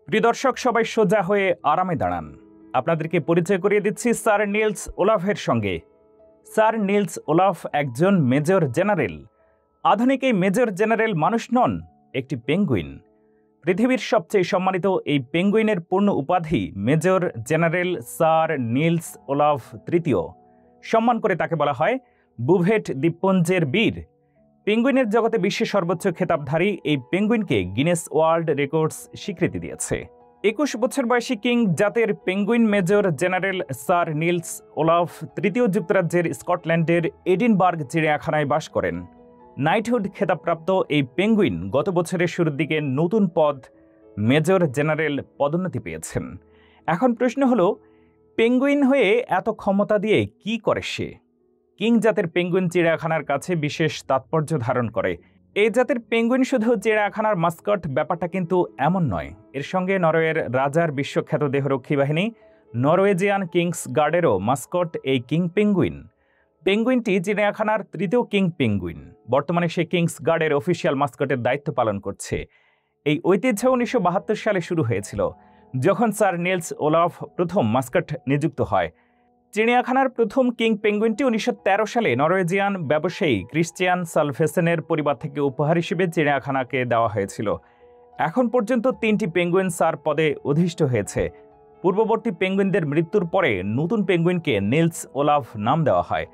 প্রিয় দর্শক, সবাই সোজা হয়ে আরামে দাঁড়ান। আপনাদেরকে পরিচয় করিয়ে দিচ্ছি স্যার নিলস ওলাফের সঙ্গে। স্যার নিলস ওলাফ একজন মেজর জেনারেল। আধুনিক এই মেজর জেনারেল মানুষ নন, একটি পেঙ্গুইন। পৃথিবীর সবচেয়ে সম্মানিত এই পেঙ্গুইনের পূর্ণ উপাধি major general sir Nils Olaf তৃতীয়। সম্মান করে তাকে বলা হয় বুভেট দ্বীপপুঞ্জের বীর। পেঙ্গুইনের জগতে বিশ্বের সর্বোচ্চ খেতাবধারী এই পেঙ্গুইনকে গিনেস ওয়ার্ল্ড রেকর্ডস স্বীকৃতি দিয়েছে। 21 বছর বয়সী কিং জাতের penguin major general sir Nils Olaf তৃতীয় যুক্তরাজ্যের স্কটল্যান্ডের এডিনবার্গ চিড়িয়াখানায় বাস করেন। নাইটহুড খেতাবপ্রাপ্ত এই পেঙ্গুইন গত বছরের শুরুর দিকে নতুন পদ মেজর জেনারেল পদোন্নতি পেয়েছেন। এখন প্রশ্ন হলো, পেঙ্গুইন হয়ে এত ক্ষমতা দিয়ে কি করে সে? কিং জাতের পেঙ্গুইন চিড়িয়াখানার কাছে বিশেষ তাৎপর্য ধারণ করে। এই জাতের পেঙ্গুইন শুধু চিড়িয়াখানার মাস্কট, ব্যাপারটা কিন্তু এমন নয়। এর সঙ্গে নরওয়ের রাজার বিশ্বখ্যাত দেহরক্ষী বাহিনী নরওয়েজিয়ান কিংস গার্ডেরও মাস্কট এই কিং পেঙ্গুইন। পেঙ্গুইনটি চিড়িয়াখানার তৃতীয় কিং পেঙ্গুইন। বর্তমানে সে কিংস গার্ডের অফিসিয়াল মাস্কটের দায়িত্ব পালন করছে। এই ঐতিহ্য 1972 সালে শুরু হয়েছিল, যখন স্যার নিলস ওলাফ প্রথম মাস্কট নিযুক্ত হয়। চিড়িয়াখানার প্রথম কিং পেঙ্গুইনটি 1913 সালে নরওয়েজিয়ান ব্যবসায়ী ক্রিশ্চিয়ান সালভেসেনের পরিবার থেকে উপহার হিসেবে চিড়িয়াখানাকে দেওয়া হয়েছিল। এখন পর্যন্ত 3টি পেঙ্গুইন স্যার পদে অধিষ্ঠিত হয়েছে। পূর্ববর্তী পেঙ্গুইনদের মৃত্যুর পরে নতুন পেঙ্গুইনকে নিলস ওলাফ নাম দেওয়া হয়।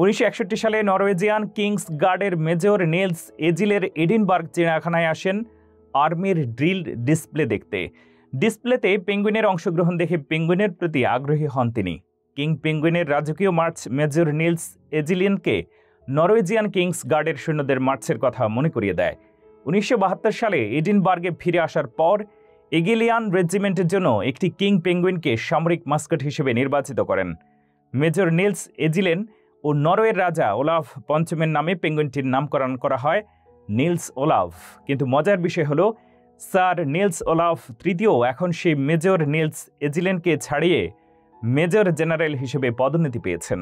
1961 সালে নরওয়েজিয়ান কিংস গার্ডের মেজর নিলস এজিলের এডিনবার্গ চিড়িয়াখানায় আসেন আর্মির ড্রিল ডিসপ্লে দেখতে। ডিসপ্লেতে পেঙ্গুইনের অংশগ্রহণ দেখে পেঙ্গুইনের প্রতি আগ্রহী হন তিনি। কিং পেঙ্গুইনের রাজকীয় মার্চ মেজর নিলস এজিলিয়ানকে নরওয়েজিয়ান কিংস গার্ডের সৈন্যদের মার্চের কথা মনে করিয়ে দেয়। 1972 সালে এডিনবার্গে ফিরে আসার পর এগিলিয়ান রেজিমেন্টের জন্য একটি কিং পেঙ্গুইনকে সামরিক মাস্কট হিসেবে নির্বাচিত করেন। মেজর নিলস এজিলেন ও নরওয়ের রাজা ওলাফ পঞ্চমের নামে পেঙ্গুইনটির নামকরণ করা হয় নিলস ওলাফ। কিন্তু মজার বিষয় হলো, স্যার নিলস ওলাফ তৃতীয় এখন সেই মেজর নিলস এজিলেনকে ছাড়িয়ে মেজর জেনারেল হিসেবে পদোন্নতি পেয়েছেন।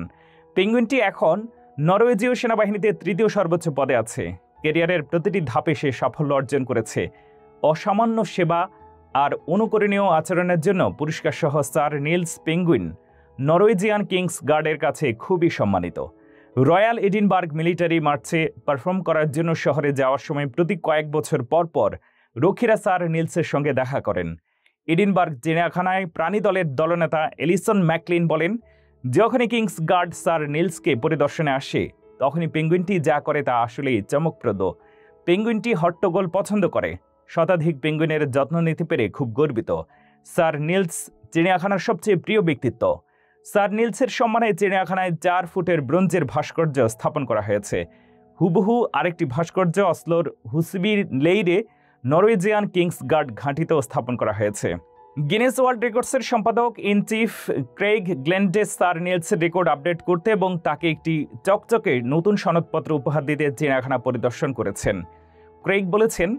পেঙ্গুইনটি এখন নরওয়েজীয় সেনাবাহিনীতে তৃতীয় সর্বোচ্চ পদে আছে। ক্যারিয়ারের প্রতিটি ধাপে সে সাফল্য অর্জন করেছে। অসামান্য সেবা আর অনুকরণীয় আচরণের জন্য পুরস্কারসহ sir Nils penguin Norwegian King's গার্ডের কাছে খুবই সম্মানিত। রয়্যাল এডিনবার্গ মিলিটারি মার্চে পারফর্ম করার জন্য শহরে যাওয়ার সময় প্রতি কয়েক বছর পর পর রক্ষীরা স্যার নিলসের সঙ্গে দেখা করেন। এডিনবার্গ চিড়িয়াখানায় প্রাণী দলের দলনেতা এলিসন ম্যাকলিন বলেন, যখনই কিংস গার্ড স্যার নিলসকে পরিদর্শনে আসে, তখনই পেঙ্গুইনটি যা করে তা আসলেই চমকপ্রদ। পেঙ্গুইনটি হট্টগোল পছন্দ করে। শতাধিক পেঙ্গুইনের যত্ন নিতে পেরে খুব গর্বিত। স্যার নিলস চিড়িয়াখানার সবচেয়ে প্রিয় ব্যক্তিত্ব। স্যার নিলসের সম্মানে চিড়িয়াখানায় 4 ফুটের ব্রোঞ্জের ভাস্কর্য স্থাপন করা হয়েছে। হুবহু আরেকটি ভাস্কর্য অসলোর হুসবি লেইরে নরওয়েজিয়ান কিংস গার্ড ঘাঁটিতেও স্থাপন করা হয়েছে। গিনেস ওয়ার্ল্ড রেকর্ডসের সম্পাদক in chief Craig Glenday sir নিলসের রেকর্ড আপডেট করতে এবং তাকে একটি চকচকে নতুন সনদপত্র উপহার দিতে চিড়িয়াখানা পরিদর্শন করেছেন। ক্রেইগ বলেছেন,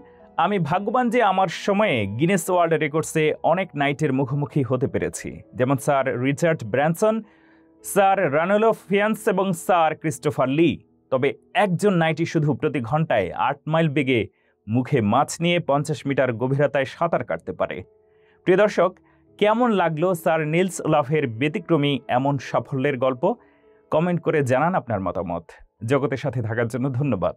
আমি ভাগ্যবান যে আমার সময়ে গিনেস ওয়ার্ল্ড রেকর্ডসে অনেক নাইটের মুখোমুখি হতে পেরেছি, যেমন স্যার রিচার্ড ব্র্যানসন, স্যার রানোলফ ফিয়ান্স এবং স্যার ক্রিস্টোফার লি। তবে একজন নাইটি শুধু প্রতি ঘন্টায় 8 মাইল বেগে মুখে মাছ নিয়ে 50 মিটার গভীরতায় সাঁতার কাটতে পারে। প্রিয় দর্শক, কেমন লাগলো স্যার নিলস ওলাফের ব্যতিক্রমী এমন সাফল্যের গল্প? কমেন্ট করে জানান আপনার মতামত। জগতের সাথে থাকার জন্য ধন্যবাদ।